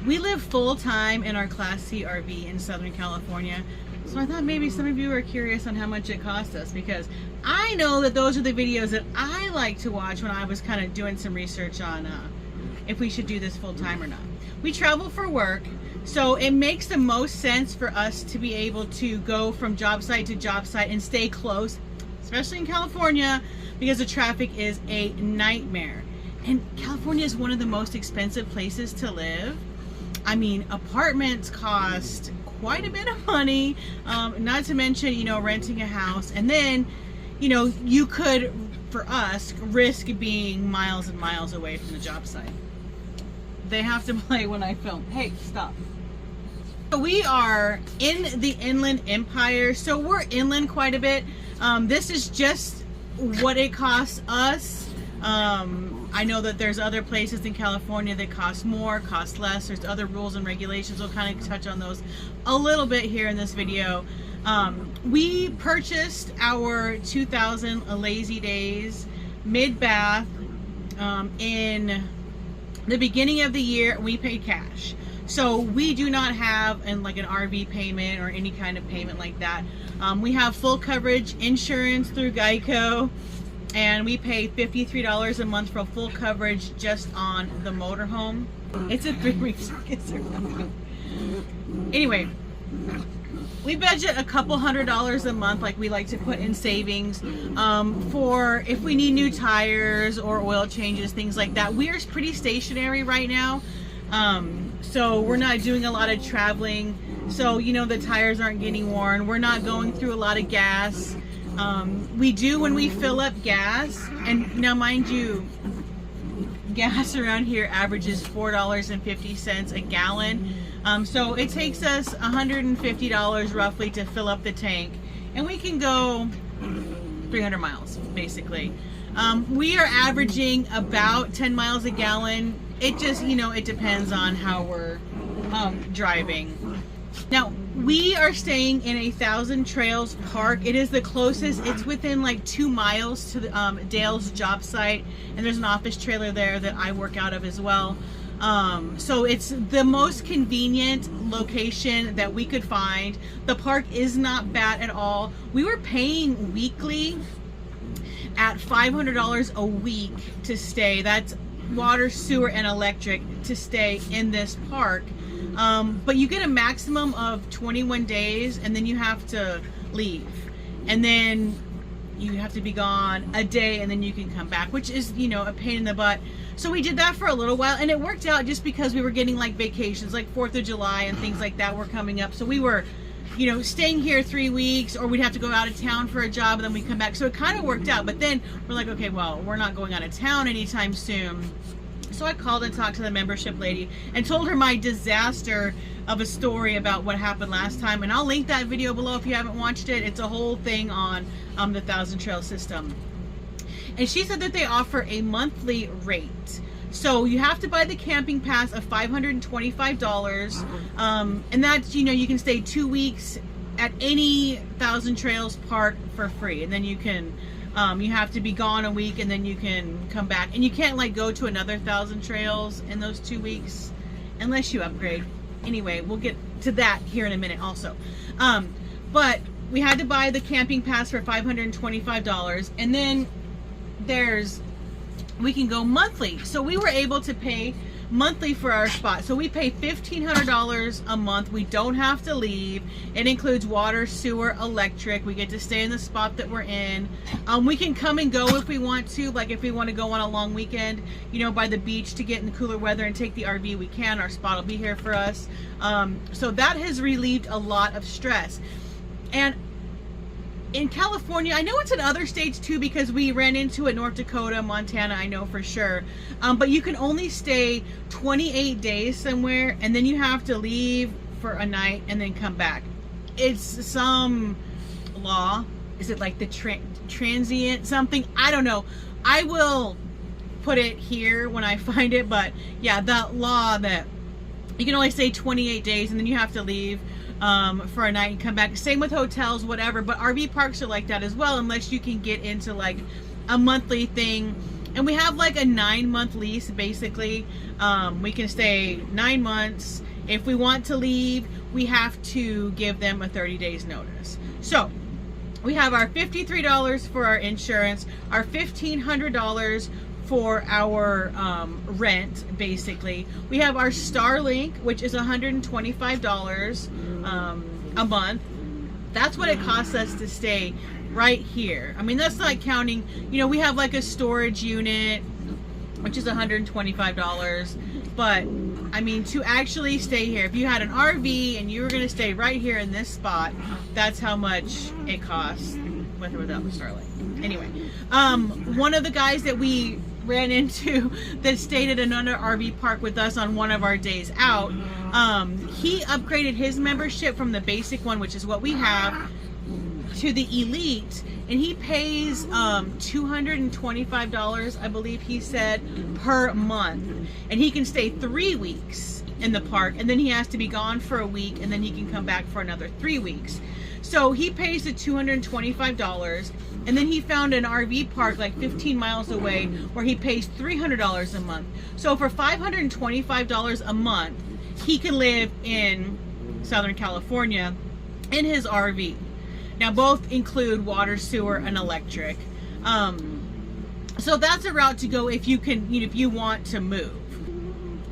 we live full-time in our Class C RV in Southern California. So I thought maybe some of you are curious on how much it cost us, because I know that those are the videos that I like to watch when I was kind of doing some research on if we should do this full-time or not. We travel for work, so it makes the most sense for us to be able to go from job site to job site and stay close, especially in California, because the traffic is a nightmare. And California is one of the most expensive places to live. I mean, apartments cost quite a bit of money, not to mention, you know, renting a house. And then, you know, you could, for us, risk being miles and miles away from the job site. They have to play when I film. Hey, stop. So we are in the Inland Empire, so we're inland quite a bit. This is just what it costs us. I know that there's other places in California that cost more, cost less. There's other rules and regulations. We'll kind of touch on those a little bit here in this video. We purchased our 2000 Lazy Daze mid-bath in the beginning of the year. We paid cash. So we do not have like an RV payment or any kind of payment like that. We have full coverage insurance through Geico. And we pay $53 a month for full coverage just on the motorhome. It's a 3-week circus or something. Anyway, we budget a couple $100s a month, like we like to put in savings for if we need new tires or oil changes, things like that. We are pretty stationary right now, so we're not doing a lot of traveling. So, you know, the tires aren't getting worn. We're not going through a lot of gas. We do when we fill up gas, and now mind you, gas around here averages $4.50 a gallon. So it takes us $150 roughly to fill up the tank, and we can go 300 miles basically. We are averaging about 10 miles a gallon. It just, you know, it depends on how we're driving. Now, we are staying in a Thousand Trails Park. It is the closest. It's within like 2 miles to the, Dale's job site, and there's an office trailer there that I work out of as well. So it's the most convenient location that we could find. The park is not bad at all. We were paying weekly at $500 a week to stay. That's water, sewer, and electric to stay in this park. But you get a maximum of 21 days, and then you have to leave, and then you have to be gone a day, and then you can come back, which is, you know, a pain in the butt. So we did that for a little while, and it worked out just because we were getting like vacations, like 4th of July and things like that were coming up. So we were, you know, staying here 3 weeks, or we'd have to go out of town for a job and then we come back. So it kind of worked out. But then we're like, okay, well, we're not going out of town anytime soon. So I called and talked to the membership lady and told her my disaster of a story about what happened last time. And I'll link that video below if you haven't watched it. It's a whole thing on the Thousand Trail system. And she said that they offer a monthly rate. So you have to buy the camping pass of $525. And that's, you know, you can stay 2 weeks at any Thousand Trails park for free. And then you can... you have to be gone a week, and then you can come back, and you can't like go to another Thousand Trails in those 2 weeks unless you upgrade. Anyway, we'll get to that here in a minute also. But we had to buy the camping pass for $525, and then we can go monthly. So we were able to pay monthly for our spot. So we pay $1,500 a month. We don't have to leave. It includes water, sewer, electric. We get to stay in the spot that we're in. We can come and go if we want to. Like if we want to go on a long weekend, you know, by the beach to get in the cooler weather and take the RV, we can. Our spot will be here for us. So that has relieved a lot of stress. And in California, I know it's in other states too, because we ran into it, North Dakota, Montana, I know for sure. But you can only stay 28 days somewhere, and then you have to leave for a night and then come back. It's some law. Is it like the transient something? I don't know. I will put it here when I find it, but yeah, that law that you can only stay 28 days and then you have to leave for a night and come back. Same with hotels, whatever, but RV parks are like that as well, unless you can get into like a monthly thing And we have like a 9-month lease, basically. We can stay 9 months. If we want to leave, we have to give them a 30 days notice. So we have our $53 for our insurance, our $1,500 for our rent, basically. We have our Starlink, which is $125 a month. That's what it costs us to stay right here. I mean, that's not counting, you know, we have like a storage unit, which is $125. But I mean, to actually stay here, if you had an RV and you were going to stay right here in this spot, that's how much it costs with or without the Starlink. Anyway, one of the guys that we ran into that stayed at another RV park with us on one of our days out, he upgraded his membership from the basic one, which is what we have, to the elite, and he pays $225, I believe he said, per month, and he can stay 3 weeks in the park, and then he has to be gone for a week, and then he can come back for another 3 weeks. So he pays the $225, and then he found an RV park like 15 miles away where he pays $300 a month. So for $525 a month, he can live in Southern California in his RV. Now, both include water, sewer, and electric. So that's a route to go if you can, you know, if you want to move.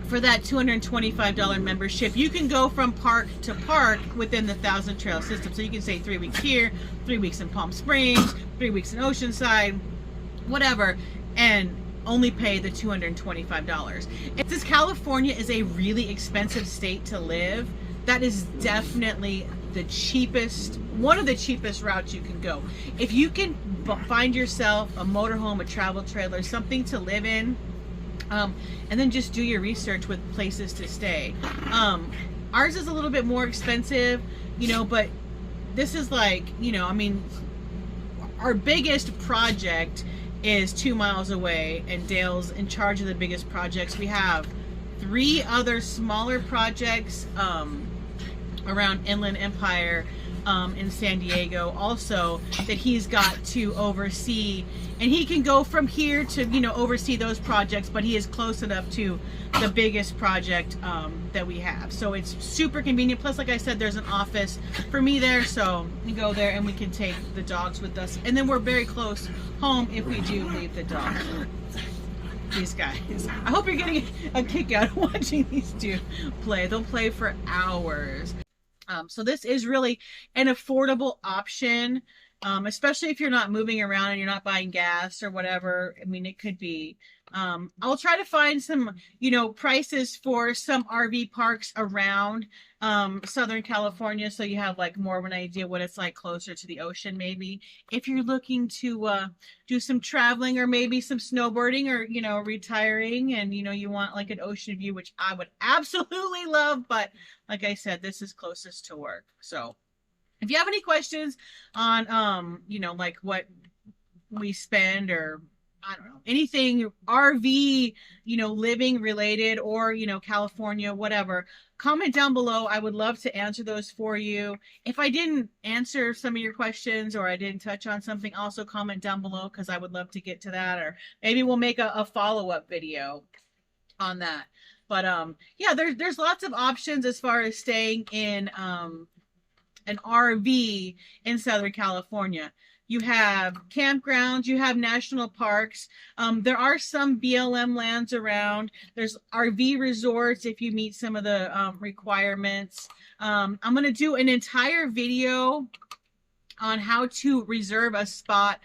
For that $225 membership, you can go from park to park within the 1,000 Trail system. So you can say 3 weeks here, 3 weeks in Palm Springs, 3 weeks in Oceanside, whatever, and only pay the $225. And since California is a really expensive state to live, that is definitely the cheapest, one of the cheapest routes you can go. If you can find yourself a motorhome, a travel trailer, something to live in, and then just do your research with places to stay. Ours is a little bit more expensive, you know, but this is like, you know, I mean, our biggest project is 2 miles away, and Dale's in charge of the biggest projects. We have 3 other smaller projects around Inland Empire in San Diego also that he's got to oversee, and he can go from here to, you know, oversee those projects, but he is close enough to the biggest project that we have, so it's super convenient. Plus, like I said, there's an office for me there, so we go there and we can take the dogs with us, and then we're very close home if we do leave the dogs. These guys, I hope you're getting a kick out of watching these two play. They'll play for hours. So this is really an affordable option, especially if you're not moving around and you're not buying gas or whatever. I mean, it could be. I'll try to find some, you know, prices for some RV parks around Southern California, so you have like more of an idea what it's like closer to the ocean. Maybe if you're looking to do some traveling or maybe some snowboarding, or, you know, retiring, and, you know, you want like an ocean view, which I would absolutely love, but like I said, this is closest to work. So if you have any questions on you know, like what we spend, or I don't know, anything RV, you know, living related, or, you know, California, whatever, comment down below. I would love to answer those for you. If I didn't answer some of your questions, or I didn't touch on something, also comment down below, because I would love to get to that, or maybe we'll make a follow-up video on that. But yeah, there's lots of options as far as staying in an RV in Southern California. You have campgrounds, you have national parks. There are some BLM lands around. There's RV resorts if you meet some of the requirements. I'm going to do an entire video on how to reserve a spot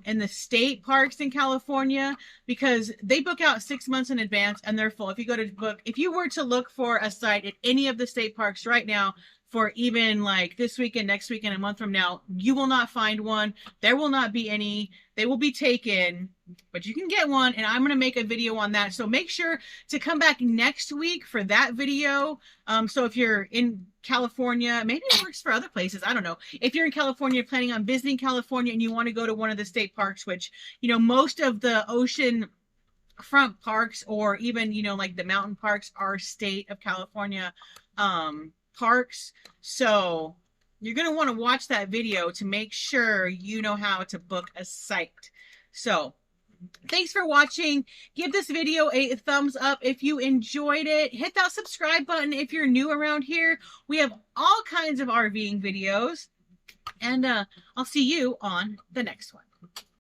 in the state parks in California, because they book out 6 months in advance and they're full. If you go to book, if you were to look for a site at any of the state parks right now, for even like this weekend, next weekend, a month from now, you will not find one. There will not be any. They will be taken, but you can get one, and I'm going to make a video on that. So make sure to come back next week for that video. So if you're in California, maybe it works for other places, I don't know. If you're in California, planning on visiting California, and you want to go to one of the state parks, which, you know, most of the ocean front parks, or even, you know, like the mountain parks, are state of California parks. So you're going to want to watch that video to make sure you know how to book a site. So Thanks for watching. Give this video a thumbs up if you enjoyed it. Hit that subscribe button if you're new around here. We have all kinds of RVing videos. And I'll see you on the next one.